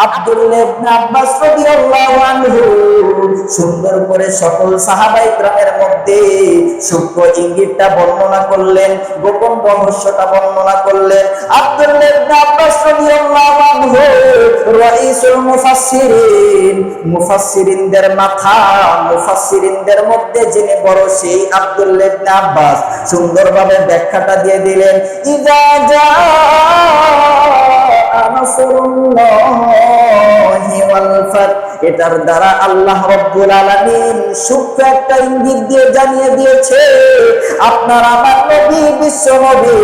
আব্দুল্লাহ ইবনে আব্বাস রাদিয়াল্লাহু আনহু সুন্দর করে সকল সাহাবায়ে কেরামের মধ্যে সূক্ষ্ম ইঙ্গিতটা বর্ণনা করলেন, গোপন রহস্যটা বর্ণনা করলেন। আব্দুল্লাহ ইবনে আব্বাস রাদিয়াল্লাহু আনহু রাইসুল মুফাসসিরিন, মুফাসসিরিনদের মাথা, মুফাসসিরিনদের মধ্যে যিনি বড় সেই আব্দুল্লাহ ইবনে আব্বাস সুন্দরভাবে ব্যাখ্যাটা দিয়ে দিলেন। ইযা জা নাসরুল্লাহি ওয়াল ফাত, এটার দ্বারা আল্লাহ রাব্বুল আলামিন সূক্ষ্ম একটা ইঙ্গিত দিয়ে জানিয়ে দিয়েছে আপনার আমার নবী, বিশ্ব নবী,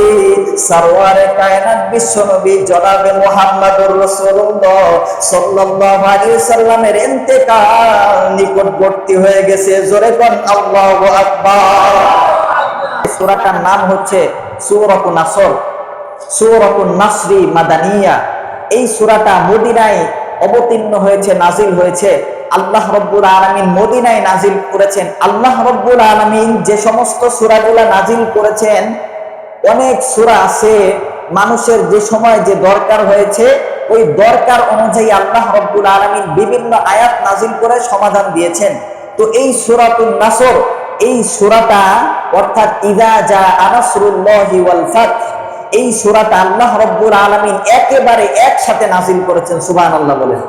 সরওয়ারে কায়নাত বিশ্ব নবী জনাবে মুহাম্মদুর রাসূলুল্লাহ সাল্লাল্লাহু আলাইহি সাল্লামের ইন্তেকাল নিকটবর্তী হয়ে গেছে। জোরে কোন আল্লাহু আকবার। সূরাটার নাম হচ্ছে সূরাতুন নাসর, সূরাতুন নাসরি মাদানিয়া। এই সূরাটা মদিনায় অবতীর্ণ হয়েছে, নাজিল হয়েছে। আল্লাহ রাব্বুল আলামিন মদিনায় নাজিল করেছেন। আল্লাহ রাব্বুল আলামিন যে সমস্ত সূরাগুলা নাজিল করেছেন, অনেক সূরা আছে মানুষের যে সময় যে দরকার হয়েছে ওই দরকার অনুযায়ী আল্লাহ রাব্বুল আলামিন বিভিন্ন আয়াত নাজিল করে সমাধান দিয়েছেন। তো এই সূরাতুন নাসর, এই সূরাটা অর্থাৎ ইযা জা নাসরুল্লাহি ওয়াল ফাত, এই সূরাটা আল্লাহ রাব্বুল আলামিন একেবারে একসাথে নাজিল করেছেন। সুবহানাল্লাহ বলেন।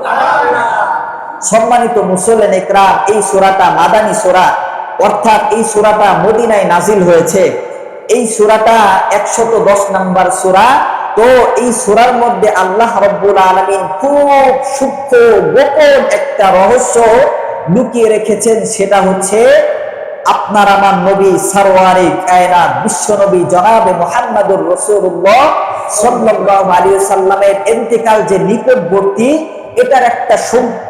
সম্মানিত মুসল্লিন ইকরাম, এই সূরাটা মাদানী সূরা, অর্থাৎ এই সূরাটা মদিনায় নাজিল হয়েছে। এই সূরাটা 110 নম্বর সূরা। তো এই সূরার মধ্যে আল্লাহ রাব্বুল আলামিন খুব সূক্ষ্ম গোপন একটা রহস্য লুকিয়ে রেখেছেন। সেটা হচ্ছে আপনার আমার নবী সরওয়ারে কায়নাত বিশ্ব নবী জনাবে মুহাম্মদুর রাসূলুল্লাহ সাল্লাল্লাহু আলাইহি সাল্লামের ইন্তেকাল যে নিকটবর্তী, এটার একটা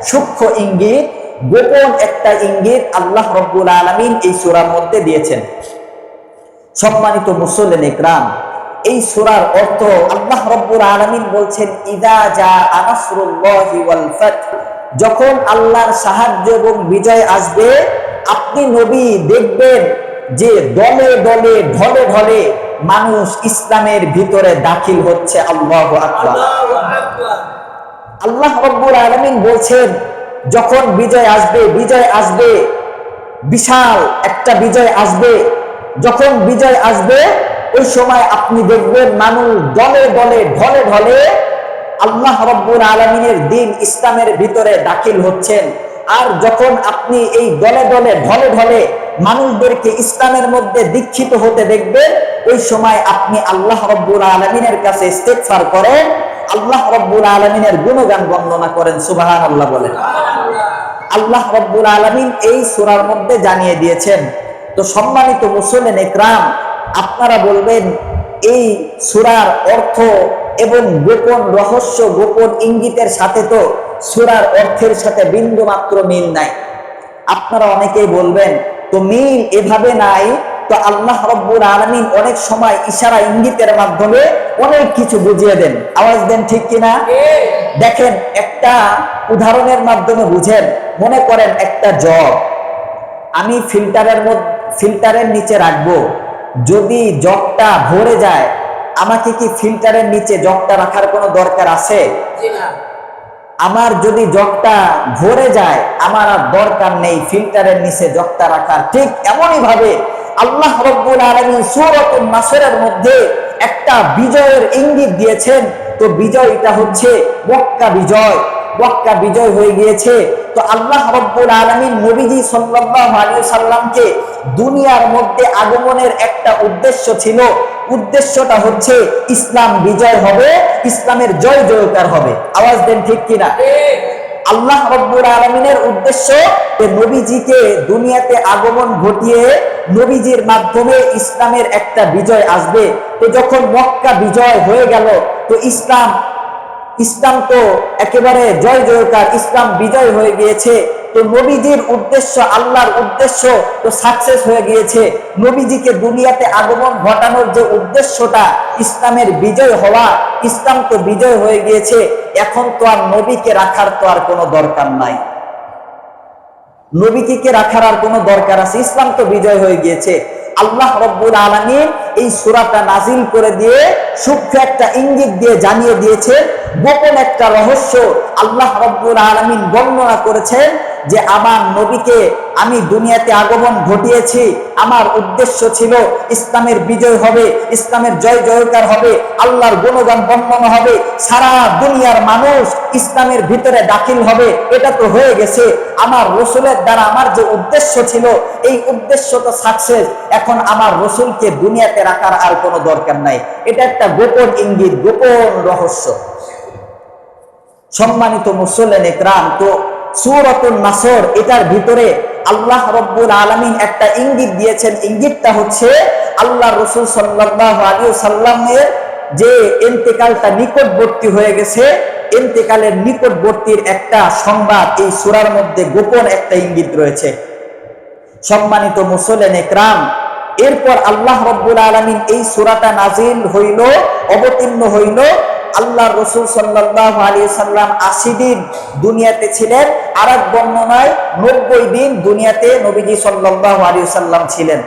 সূক্ষ্ম ইঙ্গিত, গোপন একটা ইঙ্গিত আল্লাহ রাব্বুল আলামিন এই সূরার মধ্যে দিয়েছেন। সম্মানিত মুসল্লিন ইকরাম, এই সূরার অর্থ আল্লাহ রাব্বুল আলামিন বলছেন ইযা জা নাসরুল্লাহি ওয়াল ফাত, যখন আল্লাহর সাহায্য এবং বিজয় আসবে, আপনি নবী দেখবেন যে দলে দলে ঢলে ঢলে মানুষ ইসলামের ভিতরে দাখিল হচ্ছে। আল্লাহু আকবার। আল্লাহ রাব্বুল আলামিন বলছেন যখন বিজয় আসবে, বিজয় আসবে, বিশাল একটা বিজয় আসবে। যখন বিজয় আসবে ওই সময় আপনি দেখবেন মানুষ দলে দলে ঢলে ঢলে আল্লাহ রাব্বুল আলামিনের দ্বীন ইসলামের ভিতরে দাখিল হচ্ছেন। আর যখন আপনি এই দলে দলে ঢলে ঢলে মানুষদেরকে ইসলামের মধ্যে দীক্ষিত হতে দেখবেন, ওই সময় আপনি আল্লাহ রাব্বুল আলামিনের কাছে ইস্তেগফার করেন, আল্লাহ রাব্বুল আলামিনের গুণগান বর্ণনা করেন। সুবহানাল্লাহ বলেন। আল্লাহ রাব্বুল আলামিন এই সূরার মধ্যে জানিয়ে দিয়েছেন। তো সম্মানিত মুসলিম ইকরাম, আপনারা বলবেন এই সূরার অর্থ এবং গোপন রহস্য, গোপন ইঙ্গিতের সাথে তো সূরার অর্থের সাথে বিন্দু মাত্র মিল নাই। আপনারা অনেকেই বলবেন তো মিল এভাবে নাই, তো আল্লাহ রাব্বুল আলামিন অনেক সময় ইশারা ইঙ্গিতের মাধ্যমে অনেক কিছু বুঝিয়ে দেন। আওয়াজ দেন ঠিক কিনা? দেখেন, একটা উদাহরণের মাধ্যমে বুঝেন। মনে করেন একটা জগ আমি ফিল্টারের নিচে রাখবো, যদি জগটা ভরে যায়, আমাকে কি ফিল্টারের নিচে জগটা রাখার কোনো দরকার আছে? আমার যদি জগটা ভরে যায়, আমার আর দরকার নেই ফিল্টারের নিচে জগটা রাখার। ঠিক এমনই ভাবে আল্লাহ রাব্বুল আলামিন সূরাতুন নাসরের মধ্যে একটা বিজয়ের ইঙ্গিত দিয়েছেন। তো বিজয়টা হচ্ছে মক্কা বিজয়। মক্কা বিজয় হয়ে গিয়েছে। তো আল্লাহ রাব্বুল আলামিন নবীজি সাল্লাল্লাহু আলাইহি সাল্লামকে দুনিয়ার মধ্যে আগমনের একটা উদ্দেশ্য ছিল। উদ্দেশ্যটা হচ্ছে ইসলাম বিজয় হবে, ইসলামের জয় জয়কার হবে। আওয়াজ দেন ঠিক কিনা? আল্লাহ রাব্বুল আলামিনের উদ্দেশ্য যে নবীজিকে দুনিয়াতে আগমন ঘটিয়ে নবীজির মাধ্যমে ইসলামের একটা বিজয় আসবে। তো যখন মক্কা বিজয় হয়ে গেল, তো ইসলাম তো একেবারে জয় জয়কার, ইসলাম বিজয় হয়ে গিয়েছে। তো নবীজির উদ্দেশ্য, আল্লাহর উদ্দেশ্য তো সাকসেস হয়ে গিয়েছে। নবীজিকে দুনিয়াতে আগমন ঘটানোর যে উদ্দেশ্যটা ইসলামের বিজয় হওয়া, ইসলাম তো বিজয় হয়ে গিয়েছে। এখন তো আর নবীকে রাখার তো আর কোনো দরকার নাই। নবীকে রাখার আর কোনো দরকার আছে? ইসলাম তো বিজয় হয়ে গিয়েছে। আল্লাহ রাব্বুল আলামিন এই সূরাটা নাজিল করে দিয়ে সূক্ষ্ম একটা ইঙ্গিত দিয়ে জানিয়ে দিয়েছে, গোপন একটা রহস্য আল্লাহ রাব্বুল আলামিন বর্ণনা করেছেন যে আমার নবীকে আমি দুনিয়াতে আগমন ঘটিয়েছি, আমার উদ্দেশ্য ছিল ইসলামের বিজয় হবে, ইসলামের জয় জয়কার হবে, আল্লাহর গুণগান বর্ণনা হবে, সারা দুনিয়ার মানুষ ইসলামের ভিতরে দাখিল হবে। এটা তো হয়ে গেছে। আমার রসুলের দ্বারা আমার যে উদ্দেশ্য ছিল এই উদ্দেশ্য তো সাকসেস। এখন আমার রসুলকে দুনিয়াতে রাখার আর কোনো দরকার নাই। এটা একটা গোপন ইঙ্গিত, গোপন রহস্য। সম্মানিত মুসল্লিন ইকরাম, তো সূরাতুন নাসর এটার ভিতরে আল্লাহ রাব্বুল আলামিন একটা ইঙ্গিত দিয়েছেন। ইঙ্গিতটা হচ্ছে আল্লাহ রাসূল সাল্লাল্লাহু আলাইহি ওয়াসাল্লামের যে ইন্তেকালটা নিকটবর্তী হয়ে গেছে, ইন্তেকালের নিকটবর্তীর একটা সংবাদ এই সূরার মধ্যে গোপন একটা ইঙ্গিত রয়েছে। সম্মানিত মুসল্লিন ইকরাম, এরপর আল্লাহ রাব্বুল আলামিন এই সূরাটা নাজিল হইল, অবতীর্ণ হইল। আল্লাহ রাসূল সাল্লাল্লাহু আলাইহি সাল্লাম 80 দিন দুনিয়াতে ছিলেন, আর এক বর্ণনায় 90 দিন দুনিয়াতে নবীজি সাল্লাল্লাহু আলাইহি সাল্লাম ছিলেন।